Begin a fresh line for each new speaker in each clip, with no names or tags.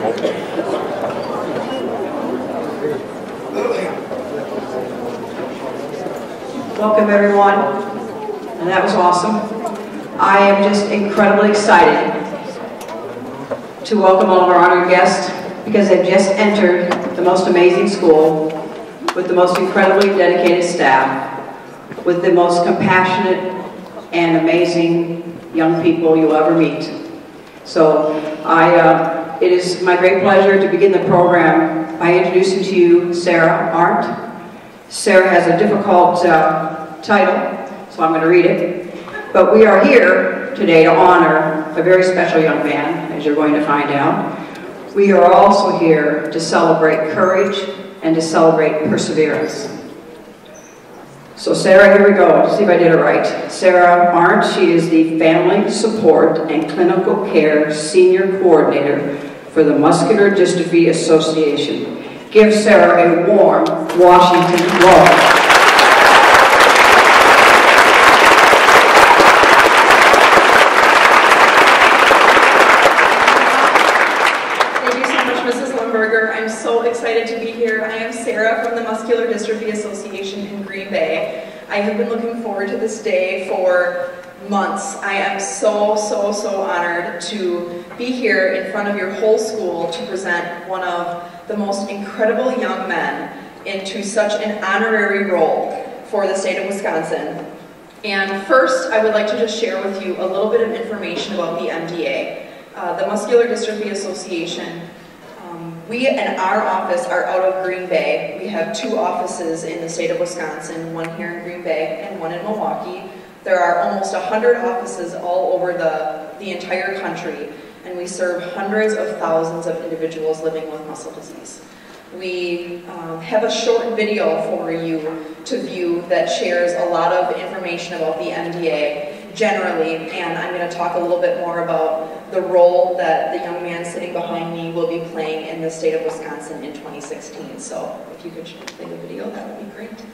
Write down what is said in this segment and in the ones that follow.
Welcome everyone, and that was awesome. I am just incredibly excited to welcome all of our honored guests because they've just entered the most amazing school with the most incredibly dedicated staff, with the most compassionate and amazing young people you'll ever meet. So it is my great pleasure to begin the program by introducing to you Sarah Arndt. Sarah has a difficult title, so I'm going to read it. But we are here today to honor a very special young man, as you're going to find out. We are also here to celebrate courage and to celebrate perseverance. So Sarah, here we go. Let's see if I did it right. Sarah Arndt, she is the Family Support and Clinical Care Senior Coordinator for the Muscular Dystrophy Association. Give Sarah a warm Washington welcome.
I'm so excited to be here. I am Sarah from the Muscular Dystrophy Association in Green Bay. I have been looking forward to this day for months. I am so honored to be here in front of your whole school to present one of the most incredible young men into such an honorary role for the state of Wisconsin. And first, I would like to just share with you a little bit of information about the MDA. The Muscular Dystrophy Association. We and our office are out of Green Bay. We have 2 offices in the state of Wisconsin, one here in Green Bay and one in Milwaukee. There are almost 100 offices all over the entire country, and we serve hundreds of thousands of individuals living with muscle disease. We have a short video for you to view that shares a lot of information about the MDA generally, and I'm going to talk a little bit more about the role that the young man sitting behind me will be playing in the state of Wisconsin in 2016. So if you could play the video, that would be great.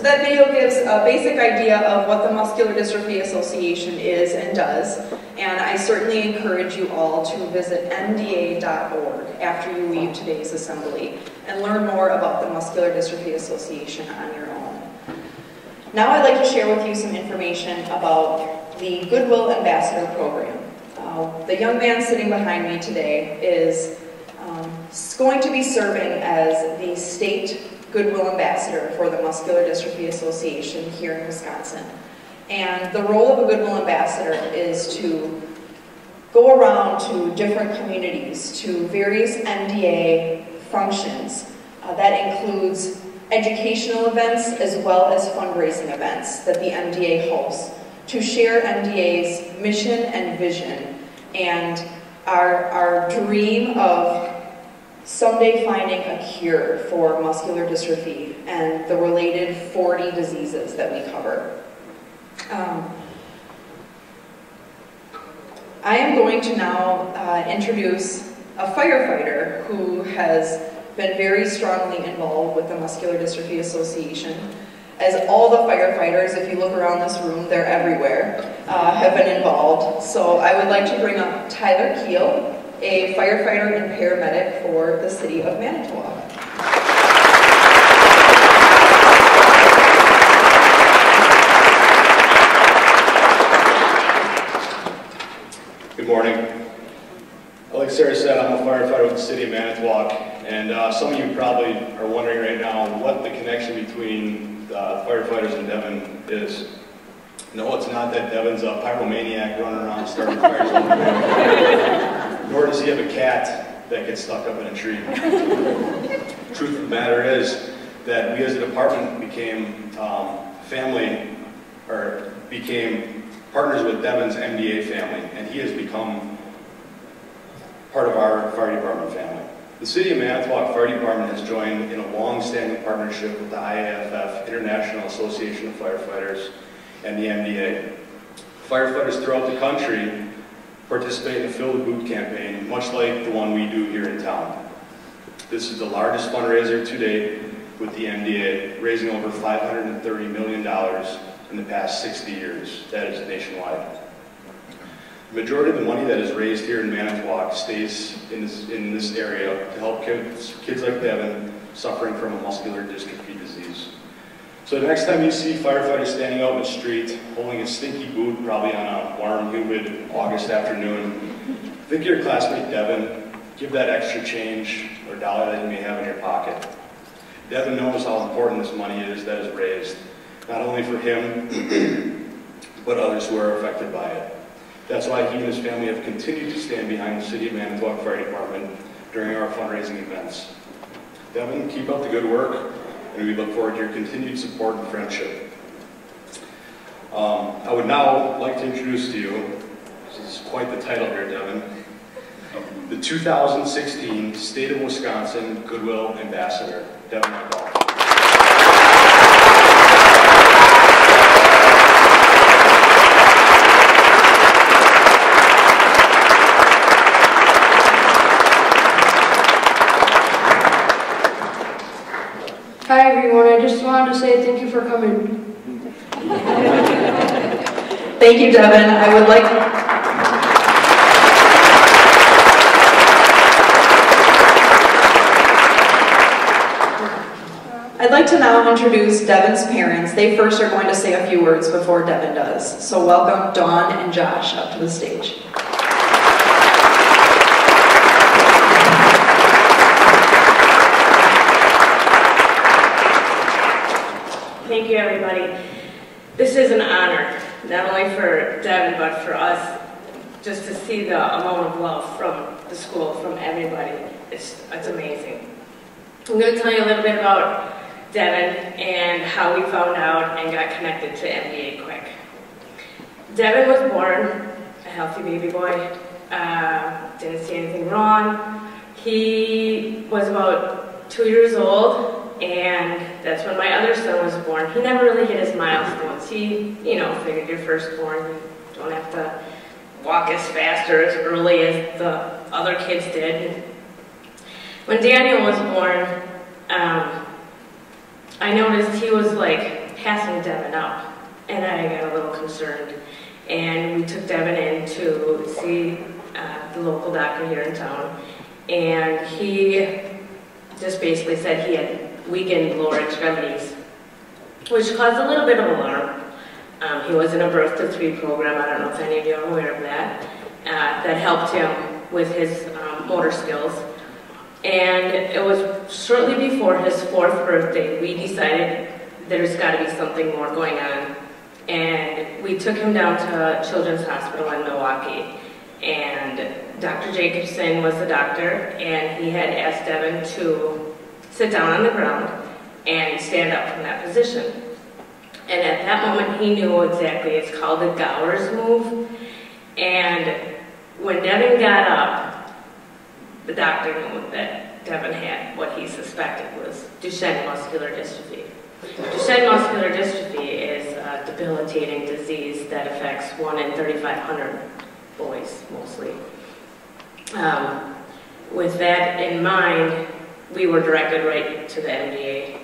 that video gives a basic idea of what the Muscular Dystrophy Association is and does, and I certainly encourage you all to visit mda.org after you leave today's assembly and learn more about the Muscular Dystrophy Association on your own. Now I'd like to share with you some information about the Goodwill Ambassador Program. The young man sitting behind me today is going to be serving as the state Goodwill Ambassador for the Muscular Dystrophy Association here in Wisconsin. And the role of a Goodwill Ambassador is to go around to different communities, to various MDA functions. That includes educational events as well as fundraising events that the MDA hosts, to share MDA's mission and vision and our dream of someday finding a cure for muscular dystrophy and the related 40 diseases that we cover. I am going to now introduce a firefighter who has been very strongly involved with the Muscular Dystrophy Association. As all the firefighters, if you look around this room, they're everywhere, have been involved. So I would like to bring up Tyler Keel, a firefighter and paramedic for the city of Manitowoc.
Good morning. Like Sarah said, I'm a firefighter with the city of Manitowoc, and some of you probably are wondering right now what the connection between the firefighters and Devin is. No, it's not that Devin's a pyromaniac running around starting fires all the time. Nor does he have a cat that gets stuck up in a tree. Truth of the matter is that we as a department became became partners with Devin's MDA family, and he has become part of our fire department family. The City of Manitowoc Fire Department has joined in a long-standing partnership with the IAFF, International Association of Firefighters, and the MDA. Firefighters throughout the country participate in the Fill the Boot campaign, much like the one we do here in town. This is the largest fundraiser to date with the MDA, raising over $530 million in the past 60 years. That is nationwide. The majority of the money that is raised here in Manitowoc stays in this area to help kids like Devin suffering from a muscular dystrophy disease. So the next time you see firefighters standing out in the street holding a stinky boot, probably on a warm, humid August afternoon, think of your classmate Devin, give that extra change or dollar that you may have in your pocket. Devin knows how important this money is that is raised, not only for him, but others who are affected by it. That's why he and his family have continued to stand behind the City of Manitowoc Fire Department during our fundraising events. Devin, keep up the good work, and we look forward to your continued support and friendship. I would now like to introduce to you, this is quite the title here, Devin, the 2016 State of Wisconsin Goodwill Ambassador, Devin Argall.
Hi everyone, I just wanted to say thank you for coming.
Thank you, Devin. I'd like to now introduce Devin's parents. They first are going to say a few words before Devin does. So welcome Dawn and Josh up to the stage.
Thank you, everybody. This is an honor, not only for Devin, but for us, just to see the amount of love from the school, from everybody. It's amazing. I'm going to tell you a little bit about Devin and how we found out and got connected to MDA quick. Devin was born a healthy baby boy, didn't see anything wrong. He was about 2 years old, and that's when my other son was born. He never really hit his milestones. He, figured you're firstborn, you don't have to walk as fast or as early as the other kids did. When Daniel was born, I noticed he was like passing Devin up, and I got a little concerned. And we took Devin in to see the local doctor here in town, and he just basically said he had weakened lower extremities, which caused a little bit of alarm. He was in a birth to 3 program. I don't know if any of you are aware of that. that helped him with his motor skills. And it was shortly before his 4th birthday, we decided there's got to be something more going on. And we took him down to Children's Hospital in Milwaukee. And Dr. Jacobson was the doctor, and he had asked Devin to sit down on the ground and stand up from that position. And at that moment, he knew exactly, it's called the Gowers move. And when Devin got up, the doctor knew that Devin had what he suspected was Duchenne muscular dystrophy. Duchenne muscular dystrophy is a debilitating disease that affects 1 in 3,500 boys, mostly. With that in mind, we were directed right to the MDA,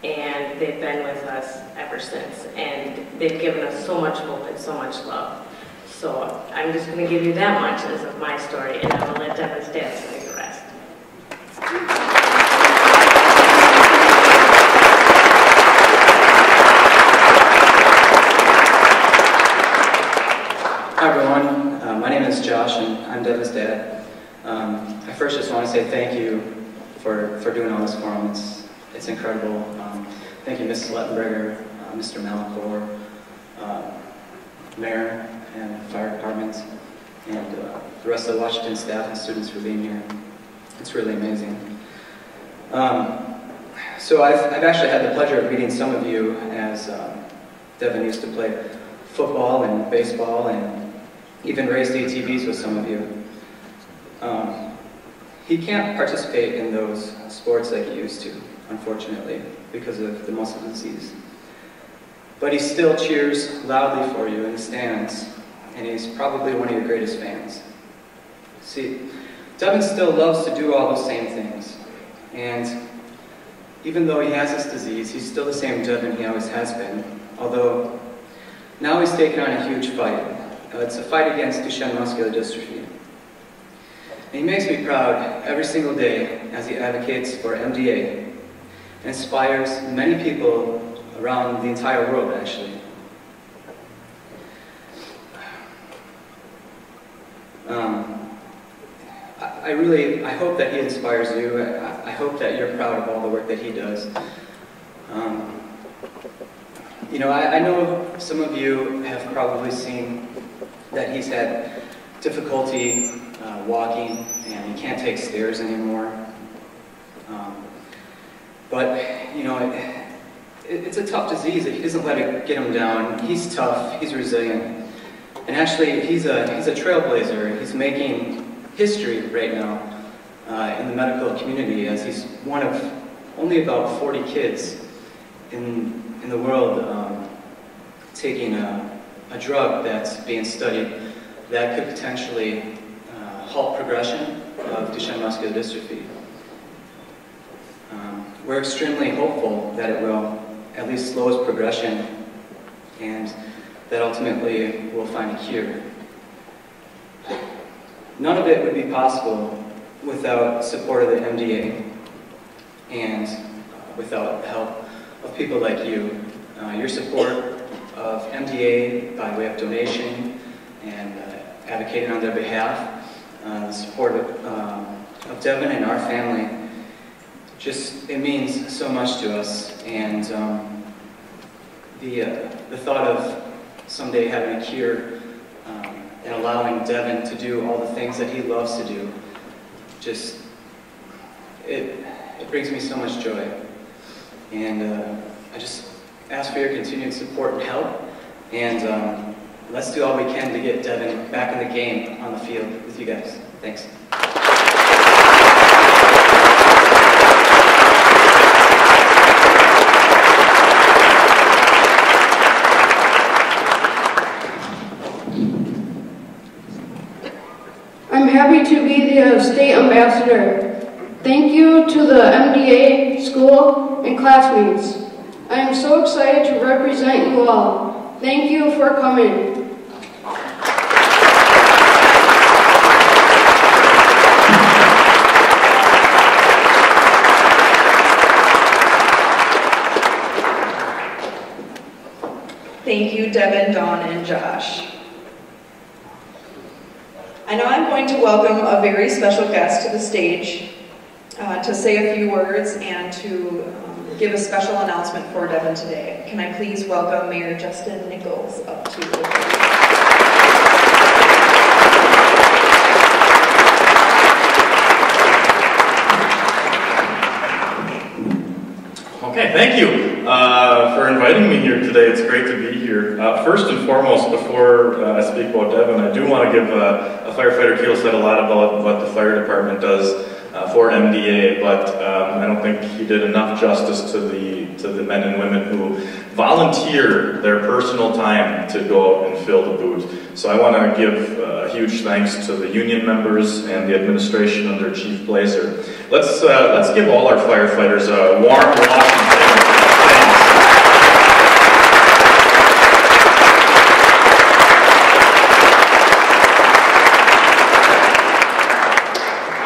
and they've been with us ever since, and they've given us so much hope and so much love. So I'm just going to give you that much as of my story, and I will let Devin's dad say the rest.
Hi everyone, my name is Josh and I'm Devin's dad. I first just want to say thank you for doing all this for him. It's incredible. Thank you Ms. Lettenberger, Mr. Malacor, Mayor and Fire Department, and the rest of the Washington staff and students for being here. It's really amazing. So I've actually had the pleasure of meeting some of you as Devin used to play football and baseball and even raced ATVs with some of you. He can't participate in those sports like he used to, unfortunately, because of the muscle disease. But he still cheers loudly for you in the stands, and he's probably one of your greatest fans. See, Devin still loves to do all those same things, and even though he has this disease, he's still the same Devin he always has been, although now he's taken on a huge fight. It's a fight against Duchenne muscular dystrophy. And he makes me proud every single day as he advocates for MDA and inspires many people around the entire world, actually. I hope that he inspires you. I hope that you're proud of all the work that he does. You know, I know some of you have probably seen that he's had difficulty walking and he can't take stairs anymore. But, you know, it's a tough disease. If he doesn't let it get him down, he's tough, he's resilient. And actually, he's a trailblazer. He's making history right now in the medical community, as he's one of only about 40 kids in the world taking a drug that's being studied that could potentially halt progression of Duchenne muscular dystrophy. We're extremely hopeful that it will at least slow its progression and that ultimately we'll find a cure. None of it would be possible without support of the MDA and without the help of people like you. Your support of MDA by way of donation and advocating on their behalf, the support of Devin and our family, it means so much to us. And the thought of someday having a cure and allowing Devin to do all the things that he loves to do, it brings me so much joy. And I just ask for your continued support and help, and let's do all we can to get Devin back in the game on the field with you guys. Thanks.
I'm happy to be the state ambassador. Thank you to the MDA, school, and classmates. I am so excited to represent you all. Thank you for coming.
Thank you, Devin, Dawn, and Josh. I know I'm going to welcome a very special guest to the stage to say a few words and to give a special announcement for Devin today. Can I please welcome Mayor Justin Nichols up to the podium?
Okay, thank you for inviting me here today. It's great to be here. First and foremost, before I speak about Devin, I do want to give a firefighter. Keel said a lot about what the fire department does for MDA, but I don't think he did enough justice to the men and women who volunteer their personal time to go out and fill the boot. So I want to give a huge thanks to the union members and the administration under Chief Blazer. Let's give all our firefighters a warm Washington thanks.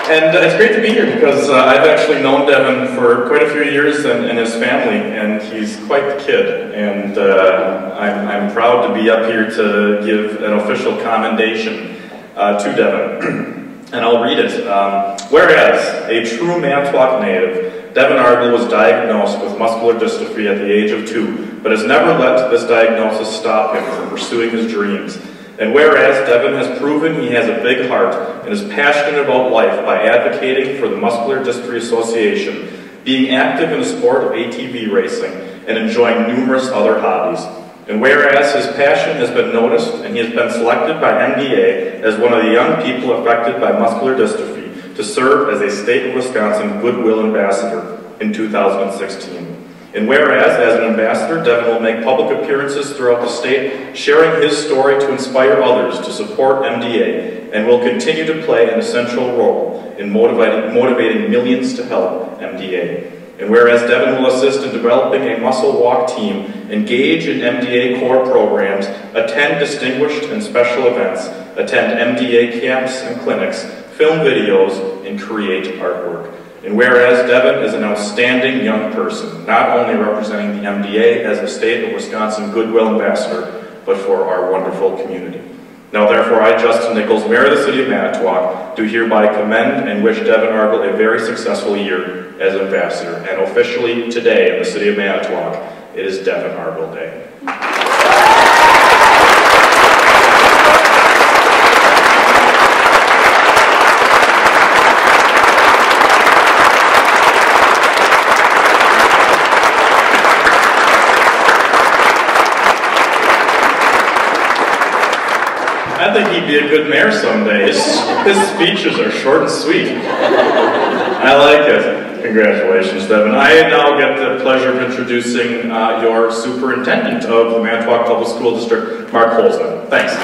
And it's great to be here because I've actually known Devin for quite a few years and his family, and he's quite the kid. And I'm proud to be up here to give an official commendation to Devin. And I'll read it. Whereas a true Manitowoc native, Devin Argall was diagnosed with muscular dystrophy at the age of 2, but has never let this diagnosis stop him from pursuing his dreams. And whereas Devin has proven he has a big heart and is passionate about life by advocating for the Muscular Dystrophy Association, being active in the sport of ATV racing, and enjoying numerous other hobbies. And whereas his passion has been noticed and he has been selected by MDA as one of the young people affected by muscular dystrophy to serve as a State of Wisconsin Goodwill Ambassador in 2016. And whereas, as an ambassador, Devin will make public appearances throughout the state, sharing his story to inspire others to support MDA, and will continue to play an essential role in motivating millions to help MDA. And whereas Devin will assist in developing a muscle walk team, engage in MDA core programs, attend distinguished and special events, attend MDA camps and clinics, film videos, and create artwork. And whereas Devin is an outstanding young person, not only representing the MDA as a State of Wisconsin Goodwill Ambassador, but for our wonderful community. Now therefore, I, Justin Nichols, Mayor of the City of Manitowoc, do hereby commend and wish Devin Argall a very successful year as Ambassador. And officially today in the City of Manitowoc, it is Devin Argall Day. I think he'd be a good mayor someday. His speeches are short and sweet. I like it. Congratulations, Devin. I now get the pleasure of introducing your superintendent of the Manitowoc Public School District, Mark Holzman. Thanks.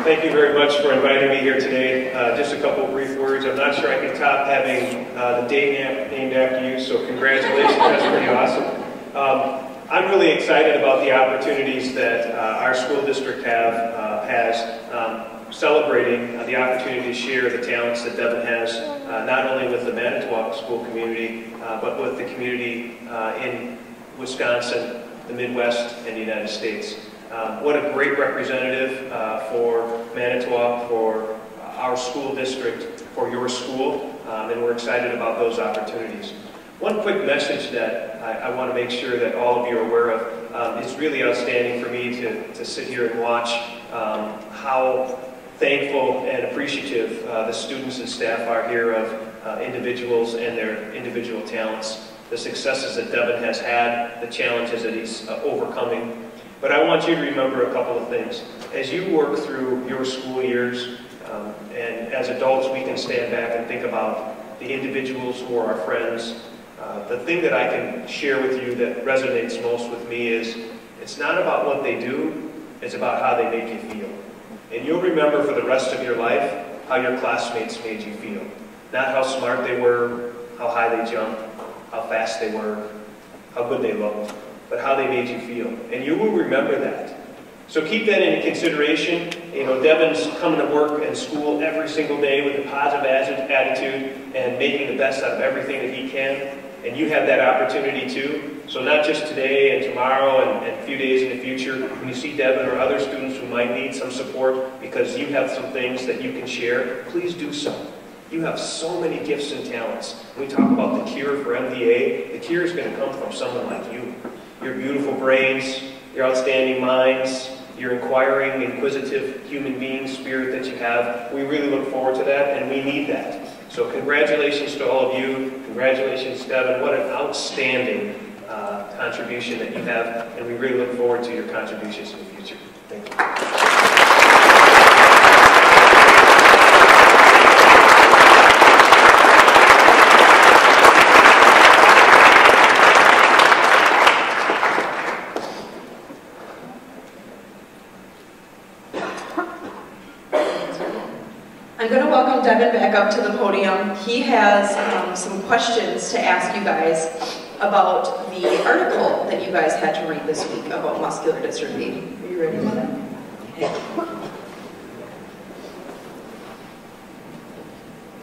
Thank you very much for inviting me here today. Just a couple of brief words. I'm not sure I can top having the day named after you, so congratulations. That's pretty awesome. I'm really excited about the opportunities that our school district has celebrating the opportunity to share the talents that Devin has, not only with the Manitowoc school community, but with the community in Wisconsin, the Midwest, and the United States. What a great representative for Manitowoc, for our school district, for your school, and we're excited about those opportunities. One quick message that I want to make sure that all of you are aware of. It's really outstanding for me to sit here and watch how thankful and appreciative the students and staff are here of individuals and their individual talents, the successes that Devin has had, the challenges that he's overcoming. But I want you to remember a couple of things. As you work through your school years, and as adults we can stand back and think about the individuals who are our friends, the thing that I can share with you that resonates most with me is it's not about what they do, it's about how they make you feel. And you'll remember for the rest of your life how your classmates made you feel. Not how smart they were, how high they jumped, how fast they were, how good they looked, but how they made you feel. And you will remember that. So keep that into consideration. You know, Devin's coming to work and school every single day with a positive attitude and making the best out of everything that he can. And you have that opportunity too. So not just today and tomorrow and a few days in the future, when you see Devin or other students who might need some support because you have some things that you can share, please do so. You have so many gifts and talents. When we talk about the cure for MDA, the cure is going to come from someone like you. Your beautiful brains, your outstanding minds, your inquiring, inquisitive human being spirit that you have. We really look forward to that, and we need that. So congratulations to all of you. Congratulations, Devin. What an outstanding contribution that you have, and we really look forward to your contributions in the future. Thank you.
I'm going to welcome Devin back up to the podium. He has some questions to ask you guys about the article that you guys had to read this week about muscular dystrophy. Are you ready, Mother?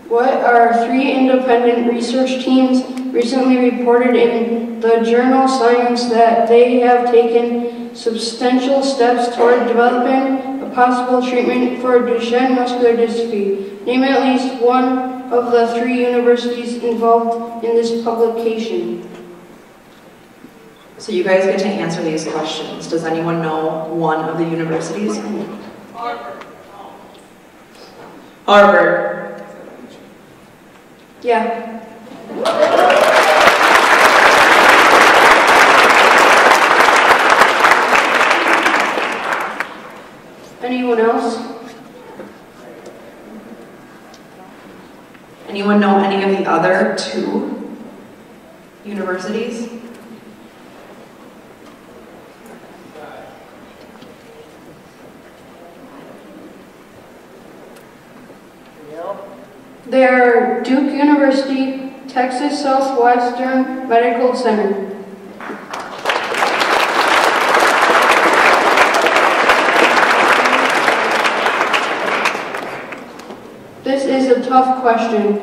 What are 3 independent research teams recently reported in the journal Science that they have taken substantial steps toward developing a possible treatment for Duchenne muscular dystrophy? Name at least one of the 3 universities involved in this publication.
So you guys get to answer these questions. Does anyone know one of the universities?
Harvard.
Harvard.
Yeah. Anyone else?
Anyone know any of the other 2 universities?
They're Duke University, Texas Southwestern Medical Center. This is a tough question.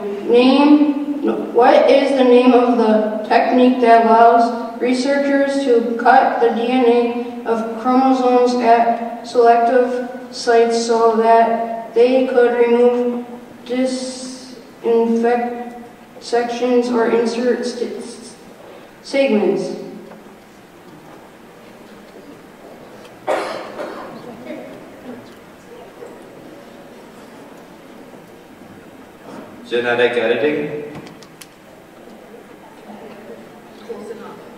What is the name of the technique that allows researchers to cut the DNA of chromosomes at selective sites so that they could remove disinfect sections or insert segments?
Genetic editing?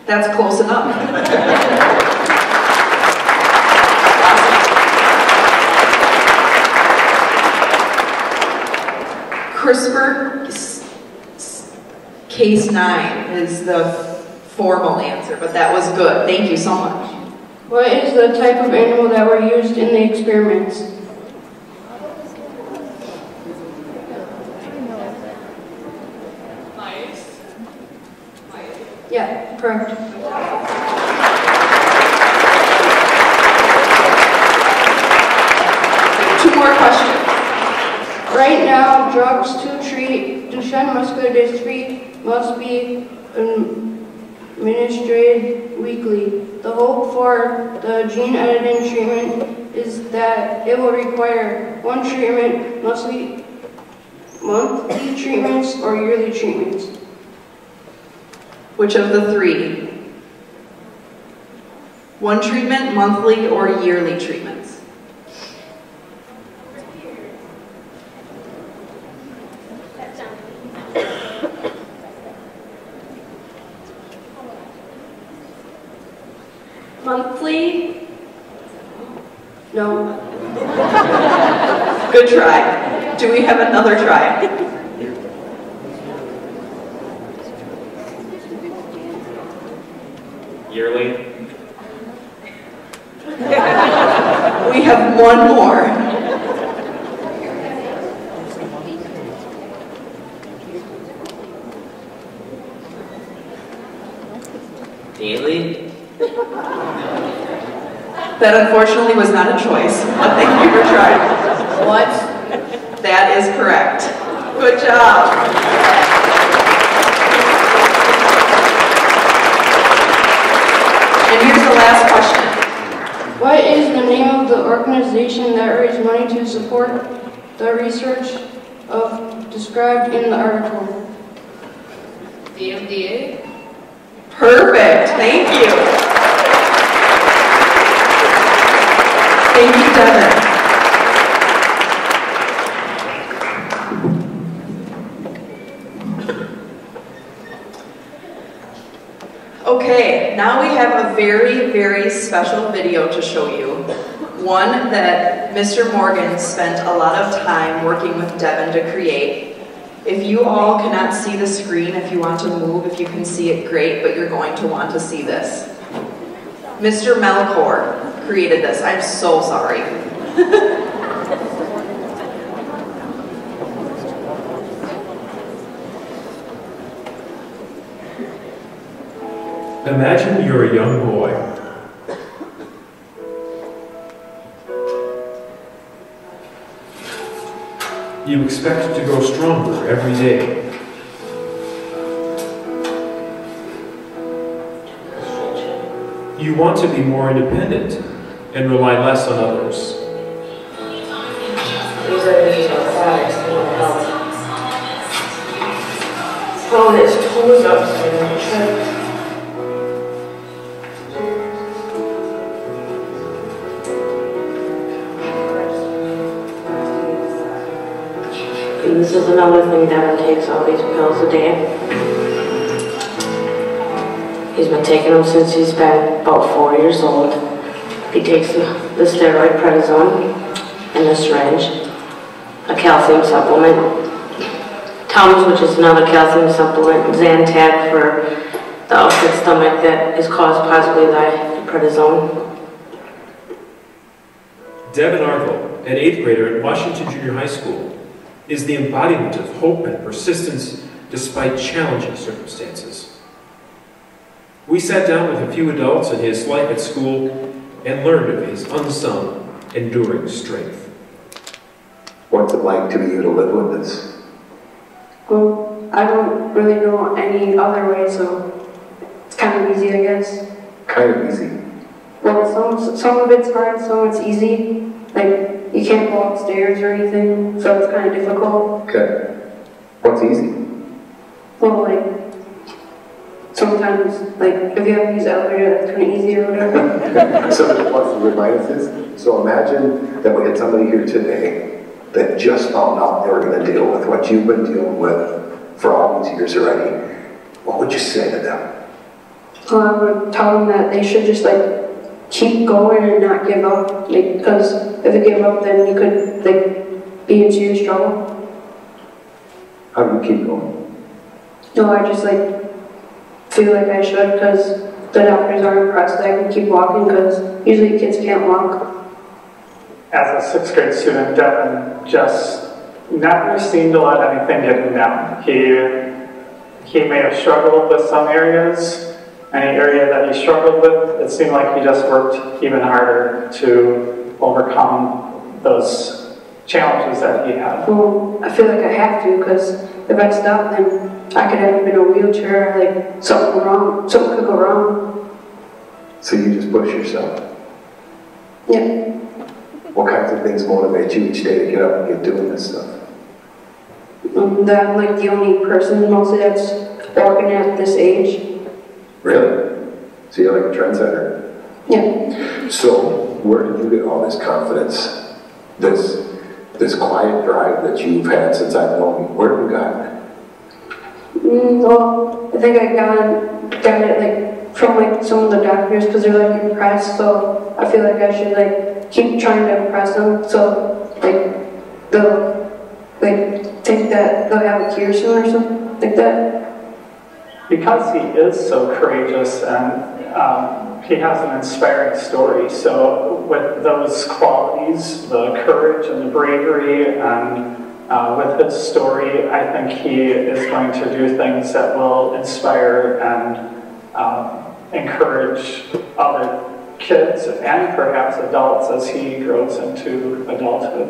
That's close enough. CRISPR case 9 is the formal answer, but that was good. Thank you so much.
What is the type of animal that were used in the experiments?
Mice.
Yeah, correct.
Two more questions.
Right now, drugs to treat Duchenne muscular dystrophy must be administered weekly. The hope for the gene editing treatment is that it will require one treatment, monthly treatments, or yearly treatments.
Which of the 3? One treatment, monthly, or yearly treatments?
Monthly.
No.
Good try. Do we have another try?
Yearly?
We have one more.
Daily?
That unfortunately was not a choice, but thank you for trying. What? That is correct. Good job. And here's the last question.
What is the name of the organization that raised money to support the research described in the article?
The MDA?
Perfect, thank you. Thank you, Devin. Okay, now we have a very, very special video to show you. One that Mr. Morgan spent a lot of time working with Devin to create. If you all cannot see the screen, if you want to move, if you can see it, great, but you're going to want to see this. Mr. Melkor created this. I'm so sorry.
Imagine you're a young boy. You expect to grow stronger every day. You want to be more independent and rely less on others.
These are the products that will help. Pulling his toes up so he doesn't trip. This is another thing Devin takes all these pills a day. He's been taking them since he's been about 4 years old. He takes the steroid prednisone in the syringe, a calcium supplement, Tums, which is another calcium supplement, Zantac for the upset stomach that is caused possibly by prednisone.
Devin Argall, an 8th grader at Washington Junior High School, is the embodiment of hope and persistence despite challenging circumstances. We sat down with a few adults in his life at school and learned of his unsung, enduring strength.
What's it like to be able to live with this?
Well, I don't really know any other way, so it's kind of easy, I guess.
Kind of easy.
Well, some of it's hard, some of it's easy. Like, you can't go upstairs or anything, so it's kind of difficult.
Okay. What's easy?
Well, like, sometimes, like, if you have to use the elevator, that's kind of easy or whatever.
So what's the remind us is? So imagine that we had somebody here today that just found out they were going to deal with what you've been dealing with for all these years already. What would you say to them?
Well, I would tell them that they should just, like, keep going and not give up, like, because if you give up, then you could, like, be in serious trouble.
How do you keep going?
No, I just, like, feel like I should, because the doctors are impressed that I can keep walking, because usually kids can't walk.
As a 6th grade student, Devin just never seemed to let anything get him down. He may have struggled with some areas. Any area that he struggled with, it seemed like he just worked even harder to overcome those challenges that he had.
Well, I feel like I have to, because if I stop, then I could end up in a wheelchair, like, something could go wrong.
So you just push yourself?
Yeah.
What kinds of things motivate you each day to get up and get doing this stuff?
That I'm, like, the only person mostly that's walking at this age.
Really? So you're like a trendsetter?
Yeah.
So, where did you get all this confidence? This quiet drive that you've had since I've known you? Where have you gotten it?
Well, I think I got it, like, from, like, some of the doctors, because they're, like, impressed, so I feel like I should, like, keep trying to impress them, so, like, they'll, like, think that they'll have a cure soon or something like that.
Because he is so courageous and he has an inspiring story, so with those qualities, the courage and the bravery, and with his story, I think he is going to do things that will inspire and encourage other kids and perhaps adults as he grows into adulthood.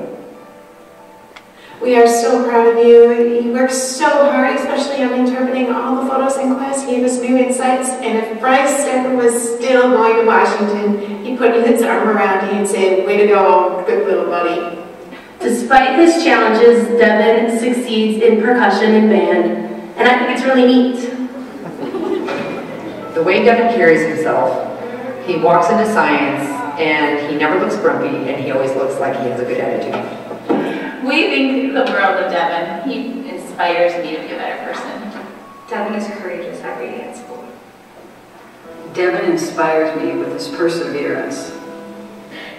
We are so proud of you. You worked so hard, especially on interpreting all the photos in class. He gave us new insights, and if Bryce ever was still going to Washington, he'd put his arm around you and say, way to go, good little buddy.
Despite his challenges, Devin succeeds in percussion and band, and I think it's really neat.
The way Devin carries himself, he walks into science, and he never looks grumpy, and he always looks like he has a good attitude.
We think the world of Devin. He inspires me to be a better person.
Devin is courageous every day at school.
Devin inspires me with his perseverance.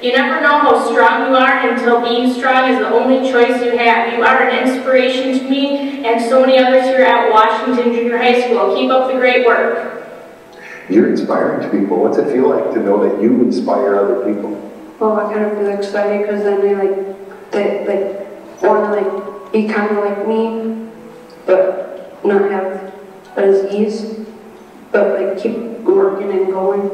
You never know how strong you are until being strong is the only choice you have. You are an inspiration to me and so many others here at Washington Junior High School. Keep up the great work.
You're inspiring to people. What's it feel like to know that you inspire other people?
Well, I kind of feel excited because then they want to be kind of like me, but not have as ease, but keep working and going.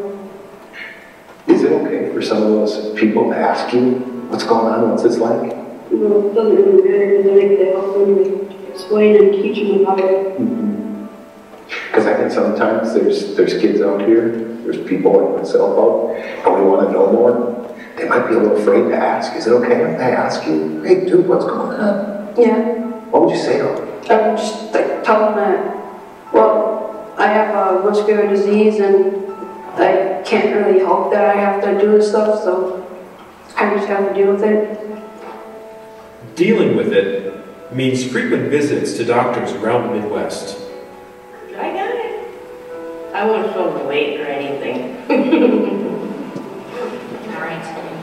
Is it okay for some of those people to ask you what's going on, what's this like?
Well, it doesn't really matter because I they help them explain and teach them about it.
Because I think sometimes there's kids out here, there's people like myself out, and we want to know more. They might be a little afraid to ask. Is it okay if I ask you, hey dude, what's going on?
Yeah.
What would you say to them?
I would just tell them that, well, I have a muscular disease and I can't really help that I have to do this stuff, so I just have to deal with it.
Dealing with it means frequent visits to doctors around the Midwest.
I got it. I won't show the weight or anything.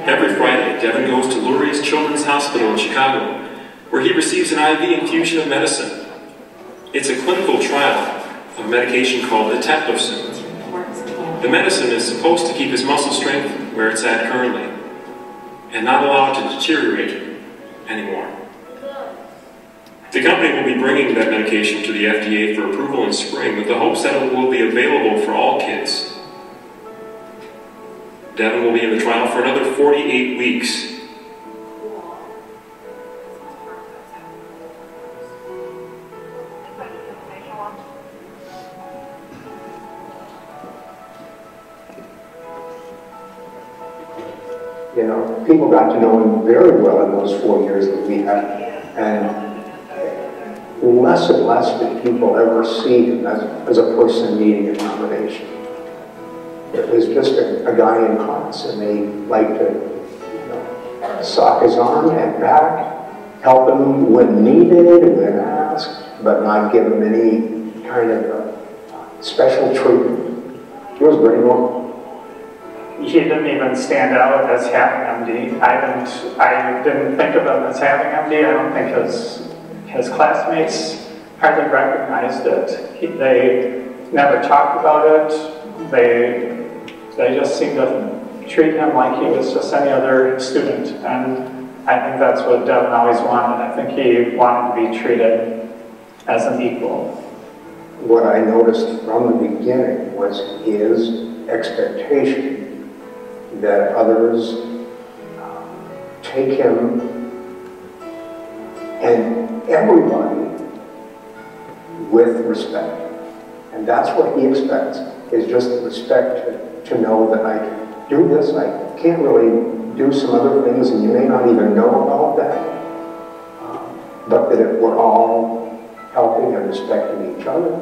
Every Friday, Devin goes to Lurie's Children's Hospital in Chicago, where he receives an IV infusion of medicine. It's a clinical trial of a medication called etempocin. The medicine is supposed to keep his muscle strength where it's at currently, and not allow it to deteriorate anymore. The company will be bringing that medication to the FDA for approval in spring with the hopes that it will be available for all kids. Devin will be in the trial for another 48 weeks.
You know, people got to know him very well in those 4 years that we had, and less and less did people ever see him as a person needing accommodation. It was just a guy in class, and they liked to sock his arm and back, help him when needed, when asked, but not give him any kind of special treatment. He was very normal.
He didn't even stand out as having MD. I didn't think of him as having MD. I don't think his classmates hardly recognized it. They never talked about it. They just seemed to treat him like he was just any other student. And I think that's what Devin always wanted. I think he wanted to be treated as an equal.
What I noticed from the beginning was his expectation that others take him and everybody with respect. And that's what he expects, is just the respect to know that I can do this, I can't really do some other things, and you may not even know about that, but that if we're all helping and respecting each other,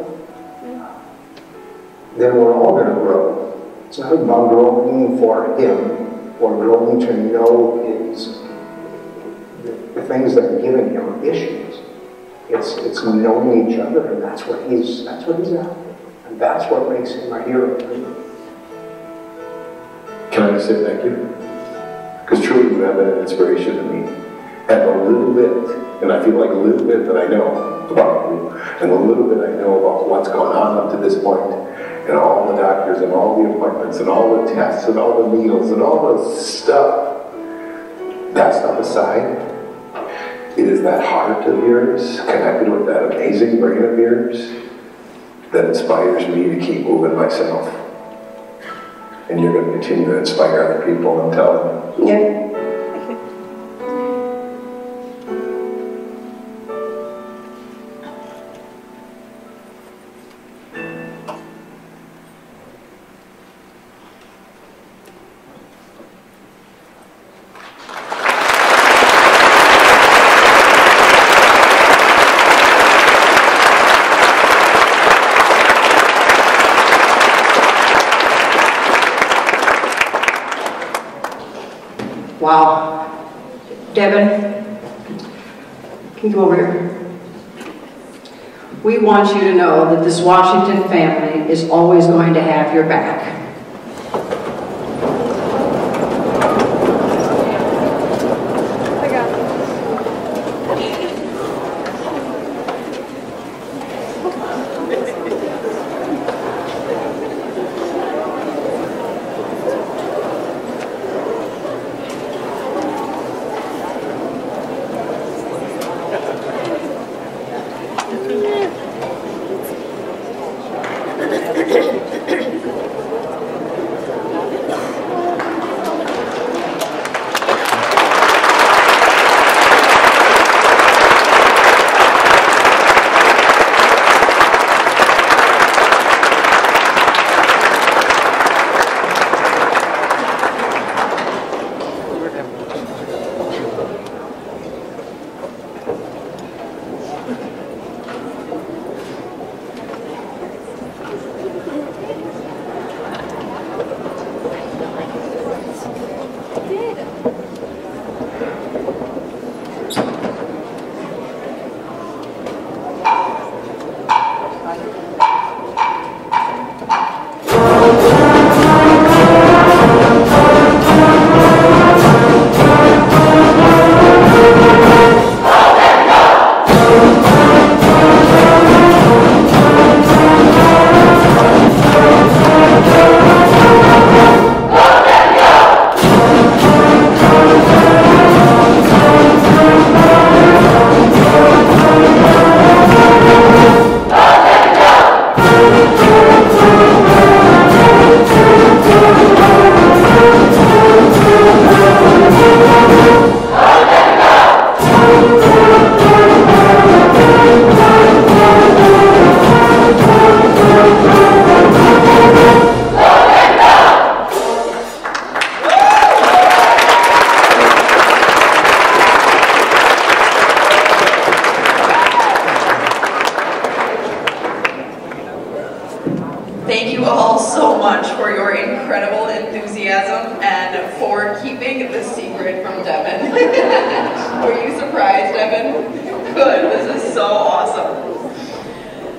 then we're all going to grow. It's not about growing for him or growing to know the things that are giving him issues. It's knowing each other, and that's what he's after. And that's what makes him a hero. Can I just say thank you? Because truly you have been an inspiration to me. And a little bit, and I feel like a little bit that I know about you, and a little bit I know about what's gone on up to this point, and all the doctors, and all the appointments, and all the tests, and all the meals, and all the stuff. That stuff aside, it is that heart of yours, connected with that amazing brain of yours, that inspires me to keep moving myself. And you're going to continue to inspire other people, I'm telling you.
Yeah.
Wow. Devin, can you come over here? We want you to know that this Washington family is always going to have your back.
Thank you all so much for your incredible enthusiasm and for keeping the secret from Devin. Were you surprised, Devin? Good, this is so awesome.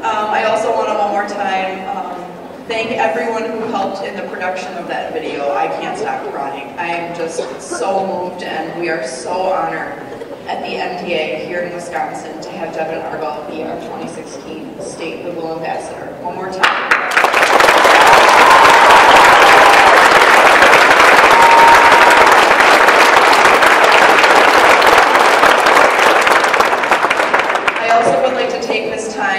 I also want to one more time thank everyone who helped in the production of that video. I can't stop crying. I am just so moved, and we are so honored at the MTA here in Wisconsin to have Devin Argall be our 2016 State Goodwill Ambassador. One more time.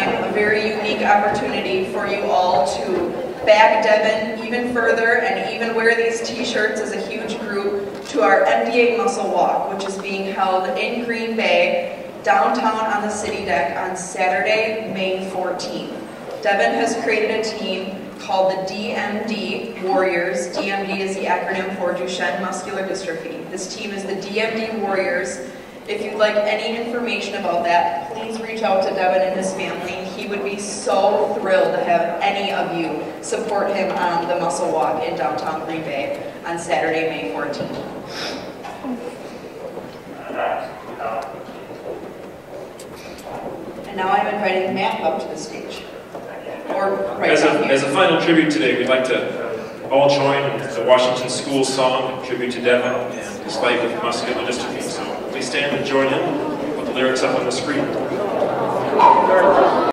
A very unique opportunity for you all to back Devin even further and even wear these t-shirts as a huge group to our MDA Muscle Walk, which is being held in Green Bay, downtown on the city deck on Saturday, May 14th. Devin has created a team called the DMD Warriors. DMD is the acronym for Duchenne Muscular Dystrophy. This team is the DMD Warriors. If you'd like any information about that, please reach out to Devin and his family. He would be so thrilled to have any of you support him on the Muscle Walk in downtown Green Bay on Saturday, May 14th. And now I'm inviting Matt up to the stage. Or right
as a final tribute today, we'd like to all join the Washington School song in tribute to Devin and his life with muscular dystrophy. So please stand and join in. Put the lyrics up on the screen.